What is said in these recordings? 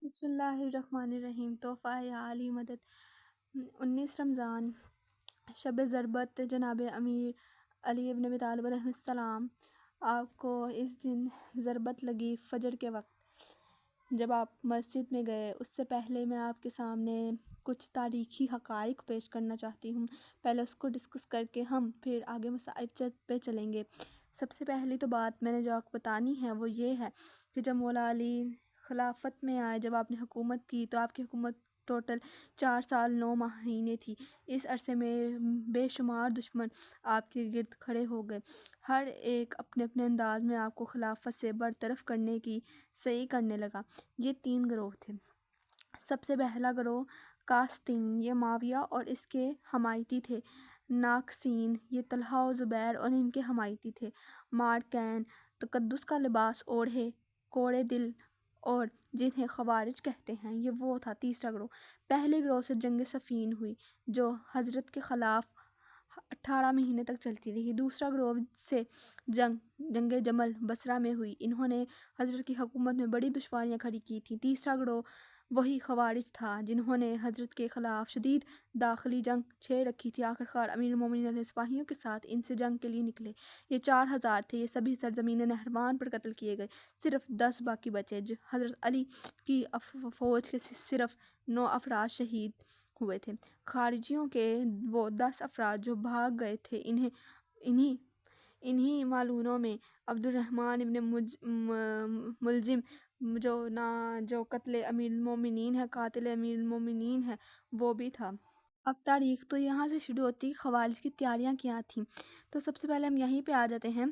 بسم اللہ الرحمن الرحیم۔ تحفہ عالی مدد 19 رمضان شب ضربت جناب امیر علی ابن ابی طالب علیہ السلام آپ کو اس دن ضربت لگی فجر کے وقت جب آپ مسجد میں گئے۔ اس سے پہلے میں آپ کے سامنے کچھ تاریخی حقائق پیش کرنا چاہتی ہوں، پہلے اس کو ڈسکس کر کے ہم پھر آگے مسائل پہ چلیں گے۔ سب سے پہلی تو بات میں نے جو آپ کو بتانی ہے وہ یہ ہے کہ جب مولا علی خلافت میں آئے، جب آپ نے حکومت کی تو آپ کی حکومت ٹوٹل 4 سال 9 مہینے تھی۔ اس عرصے میں بے شمار دشمن آپ کے گرد کھڑے ہو گئے، ہر ایک اپنے اپنے انداز میں آپ کو خلافت سے برطرف کرنے کی سعی کرنے لگا۔ یہ 3 گروہ تھے۔ سب سے پہلا گروہ قاسطین، یہ معاویہ اور اس کے حمایتی تھے۔ ناقصین، یہ طلحہ و زبیر اور ان کے حمایتی تھے۔ مارکین، تقدس کا لباس اوڑھے کوڑے دل اور جنہیں خوارج کہتے ہیں، یہ وہ تھا تیسرا گروہ۔ پہلے گروہ سے جنگ صفین ہوئی جو حضرت کے خلاف 18 مہینے تک چلتی رہی۔ دوسرا گروہ سے جنگ جمل بصرہ میں ہوئی، انہوں نے حضرت کی حکومت میں بڑی دشواریاں کھڑی کی تھیں۔ تیسرا گروہ وہی خوارج تھا جنہوں نے حضرت کے خلاف شدید داخلی جنگ چھیڑ رکھی تھی۔ آخرکار امیر المومنین علیہ سپاہیوں کے ساتھ ان سے جنگ کے لیے نکلے۔ یہ 4000 تھے، یہ سبھی سرزمین نہروان پر قتل کیے گئے، صرف 10 باقی بچے۔ حضرت علی کی فوج کے صرف 9 افراد شہید ہوئے تھے۔ خارجیوں کے وہ 10 افراد جو بھاگ گئے تھے، انہی معلولوں میں عبد الرحمن ابن ملجم جو قاتل امیر المومنین ہے وہ بھی تھا۔ اب تاریخ تو یہاں سے شروع ہوتی، خوارج کی تیاریاں کیا تھیں، تو سب سے پہلے ہم یہیں پہ آ جاتے ہیں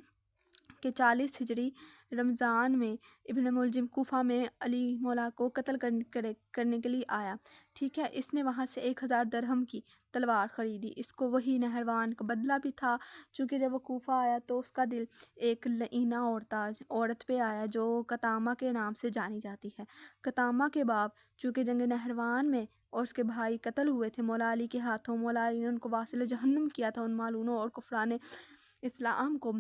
کہ 40 ہجری رمضان میں ابن ملجم کوفہ میں علی مولا کو قتل کرنے کے لیے آیا، ٹھیک ہے۔ اس نے وہاں سے 1000 درہم کی تلوار خریدی۔ اس کو وہی نہروان کا بدلہ بھی تھا، چونکہ جب وہ کوفہ آیا تو اس کا دل ایک لعینہ عورت پہ آیا جو قطامہ کے نام سے جانی جاتی ہے۔ قطامہ کے باپ چونکہ جنگ نہروان میں اور اس کے بھائی قتل ہوئے تھے مولا علی کے ہاتھوں، مولا علی نے ان کو واصل جہنم کیا تھا، ان معلوموں اور کفران اسلام کو،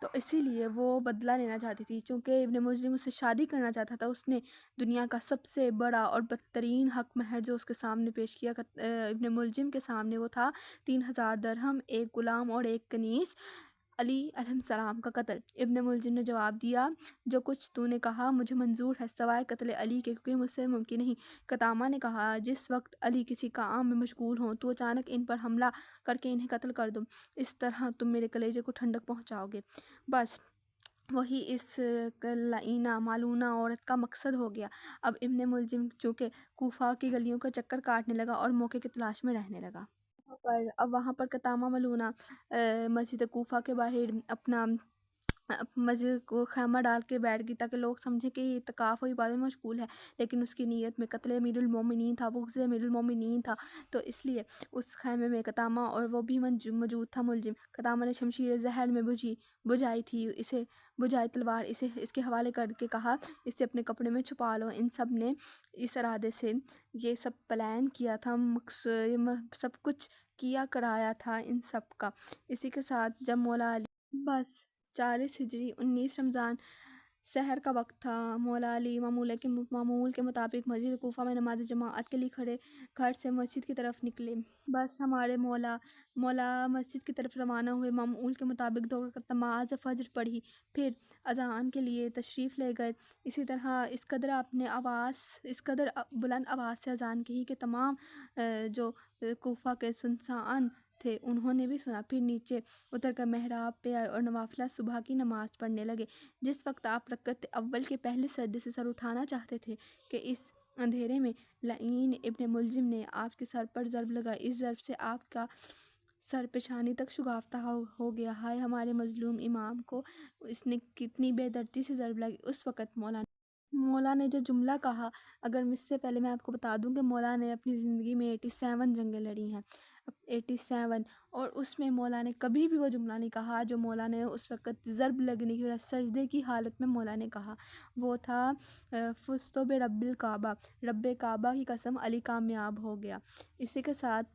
تو اسی لیے وہ بدلہ لینا چاہتی تھی۔ چونکہ ابن ملجم اس سے شادی کرنا چاہتا تھا، اس نے دنیا کا سب سے بڑا اور بدترین حق مہر جو اس کے سامنے پیش کیا ابن ملجم کے سامنے، وہ تھا 3000 درہم، ایک غلام اور ایک کنیز، علی علیہ السلام کا قتل۔ ابن ملجم نے جواب دیا، جو کچھ تو نے کہا مجھے منظور ہے سوائے قتل علی کے، کیونکہ مجھ سے ممکن نہیں۔ قطامہ نے کہا، جس وقت علی کسی کام میں مشغول ہوں تو اچانک ان پر حملہ کر کے انہیں قتل کر دو، اس طرح تم میرے کلیجے کو ٹھنڈک پہنچاؤ گے۔ بس وہی اس لعینہ مالونہ عورت کا مقصد ہو گیا۔ اب ابن ملجم چونکہ کوفہ کی گلیوں کا چکر کاٹنے لگا اور موقع کی تلاش میں رہنے لگا۔ وہاں پر قطامہ ملونہ مسجد کوفہ کے باہر اپنا مسجد کو خیمہ ڈال کے بیٹھ گئی تاکہ لوگ سمجھیں کہ یہ اعتکاف و عبادت میں مشغول ہے، لیکن اس کی نیت میں قتل امیر المومنین تھا، بغض امیر المومنین تھا، تو اس لیے اس خیمے میں قطامہ اور وہ بھی موجود تھا ملجم۔ قطامہ نے شمشیر زہر میں بجھائی تھی، اسے بجھائی تلوار اس کے حوالے کر کے کہا، اسے اپنے کپڑے میں چھپا لو۔ ان سب نے اس ارادے سے یہ سب پلان کیا تھا، سب کچھ کیا کرایا تھا ان سب کا۔ اسی کے ساتھ جب مولا علی بس 40 ہجری 19 رمضان سحر کا وقت تھا، مولا علی معمول کے مطابق مسجد کوفہ میں نماز جماعت کے لیے گھر سے مسجد کی طرف نکلے۔ بس ہمارے مولا مسجد کی طرف روانہ ہوئے، معمول کے مطابق 2 رکعت نماز فجر پڑھی، پھر اذان کے لیے تشریف لے گئے۔ اسی طرح اس قدر بلند آواز سے اذان کہی کہ تمام جو کوفہ کے سنسان تھے انہوں نے بھی سنا، پھر نیچے اتر کر محراب پہ آئے اور نوافلہ صبح کی نماز پڑھنے لگے۔ جس وقت آپ رکعت اول کے پہلے سجدے سے سر اٹھانا چاہتے تھے کہ اس اندھیرے میں لعین ابن ملجم نے آپ کے سر پر ضرب لگائی، اس ضرب سے آپ کا سر پیشانی تک شگافتہ ہو گیا۔ ہائے ہمارے مظلوم امام کو، اس نے کتنی بے دردی سے ضرب لگائی۔ اس وقت مولا نے جو جملہ کہا، اگر اس سے پہلے میں آپ کو بتا دوں کہ مولا نے اپنی زندگی میں 87 جنگیں لڑی ہیں، 87، اور اس میں مولا نے کبھی بھی وہ جملہ نہیں کہا جو مولا نے اس وقت ضرب لگنے کی وجہ سجدے کی حالت میں مولا نے کہا، وہ تھا فزت برب الکعبہ، رب کعبہ کی قسم علی کامیاب ہو گیا۔ اسی کے ساتھ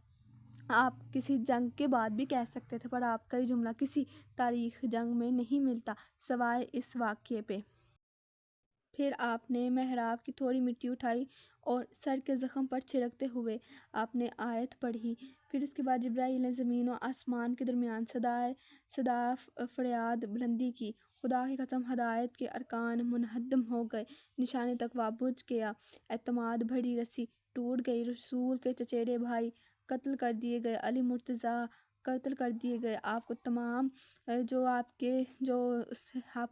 آپ کسی جنگ کے بعد بھی کہہ سکتے تھے، پر آپ کا یہ جملہ کسی تاریخ جنگ میں نہیں ملتا سوائے اس واقعے پہ۔ پھر آپ نے محراب کی تھوڑی مٹی اٹھائی اور سر کے زخم پر چھڑکتے ہوئے آپ نے آیت پڑھی۔ پھر اس کے بعد جبرائیل نے زمین و آسمان کے درمیان صدا فریاد بلندی کی، خدا کی قسم ہدایت کے ارکان منہدم ہو گئے، نشانے تقویٰ بجھ گیا، اعتماد بھری رسی ٹوٹ گئی، رسول کے چچیرے بھائی قتل کر دیے گئے، علی مرتضیٰ قتل کر دیے گئے، آپ کو تمام جو آپ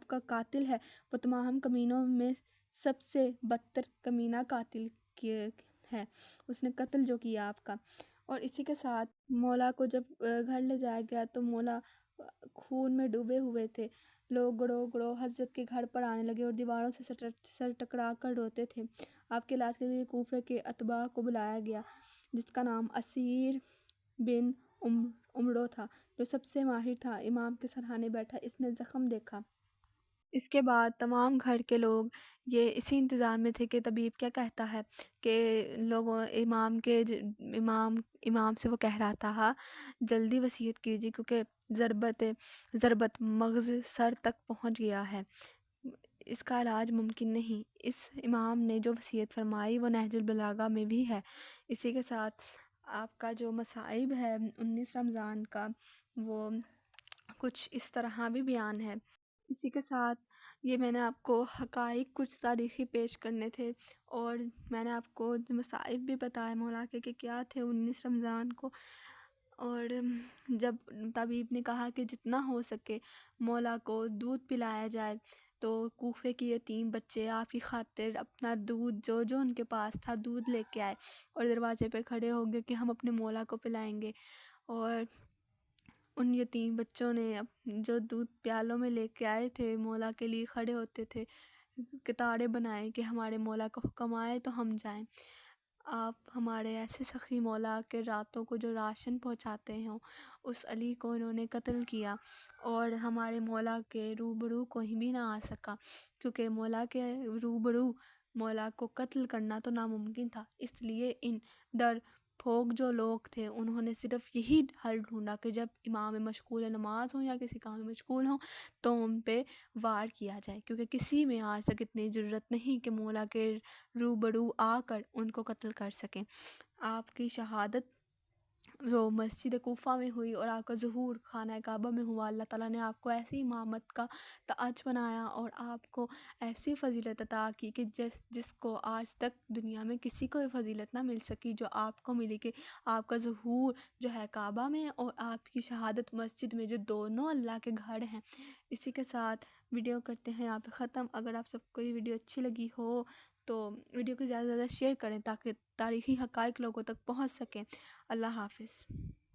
کا قاتل ہے وہ تمام کمینوں میں سب سے بدتر کمینہ قاتل ہے، اس نے قتل جو کیا آپ کا۔ اور اسی کے ساتھ مولا کو جب گھر لے جایا گیا تو مولا خون میں ڈوبے ہوئے تھے، لوگ گڑو حضرت کے گھر پر آنے لگے اور دیواروں سے سر ٹکرا کر روتے تھے۔ آپ کے علاج کے لیے کوفے کے اتباع کو بلایا گیا، جس کا نام اسیر بن عمرو تھا، جو سب سے ماہر تھا، امام کے سرہانے بیٹھا، اس نے زخم دیکھا۔ اس کے بعد تمام گھر کے لوگ یہ اسی انتظار میں تھے کہ طبیب کیا کہتا ہے، کہ لوگوں امام سے وہ کہہ رہا تھا جلدی وصیت کیجیے کیونکہ ضربت مغز سر تک پہنچ گیا ہے، اس کا علاج ممکن نہیں۔ اس امام نے جو وصیت فرمائی وہ نہج البلاغہ میں بھی ہے۔ اسی کے ساتھ آپ کا جو مصائب ہے 19 رمضان کا وہ کچھ اس طرح بھی بیان ہے۔ اسی کے ساتھ یہ میں نے آپ کو حقائق کچھ تاریخی پیش کرنے تھے، اور میں نے آپ کو مصائب بھی بتائے مولا کے کہ کیا تھے 19 رمضان کو۔ اور جب طبیب نے کہا کہ جتنا ہو سکے مولا کو دودھ پلایا جائے، تو کوفے کی یتیم بچے آپ کی خاطر اپنا دودھ جو ان کے پاس تھا دودھ لے کے آئے اور دروازے پہ کھڑے ہو گئے کہ ہم اپنے مولا کو پلائیں گے، اور ان یتیم بچوں نے جو دودھ پیالوں میں لے کے آئے تھے مولا کے لیے کھڑے ہوتے تھے، قطاریں بنائے کہ ہمارے مولا کا حکم آئے تو ہم جائیں۔ آپ ہمارے ایسے سخی مولا کے راتوں کو جو راشن پہنچاتے ہیں اس علی کو انہوں نے قتل کیا، اور ہمارے مولا کے روبرو کوئی بھی نہ آ سکا، کیونکہ مولا کے روبرو مولا کو قتل کرنا تو ناممکن تھا۔ اس لیے ان ڈر پھوک جو لوگ تھے انہوں نے صرف یہی حل ڈھونڈا کہ جب امام مشغول نماز ہوں یا کسی کام میں مشغول ہوں تو ان پہ وار کیا جائے، کیونکہ کسی میں آج تک اتنی جرت نہیں کہ مولا کے روبرو آ کر ان کو قتل کر سکیں۔ آپ کی شہادت جو مسجد کوفہ میں ہوئی اور آپ کا ظہور خانہ کعبہ میں ہوا، اللہ تعالیٰ نے آپ کو ایسی امامت کا تاج بنایا اور آپ کو ایسی فضیلت عطا کی کہ جس کو آج تک دنیا میں کسی کو یہ فضیلت نہ مل سکی جو آپ کو ملی، کہ آپ کا ظہور جو ہے کعبہ میں اور آپ کی شہادت مسجد میں، جو دونوں اللہ کے گھر ہیں۔ اسی کے ساتھ ویڈیو کرتے ہیں یہاں پہ ختم۔ اگر آپ سب کو یہ ویڈیو اچھی لگی ہو تو ویڈیو کو زیادہ سے زیادہ شیئر کریں تاکہ تاریخی حقائق لوگوں تک پہنچ سکیں۔ اللہ حافظ۔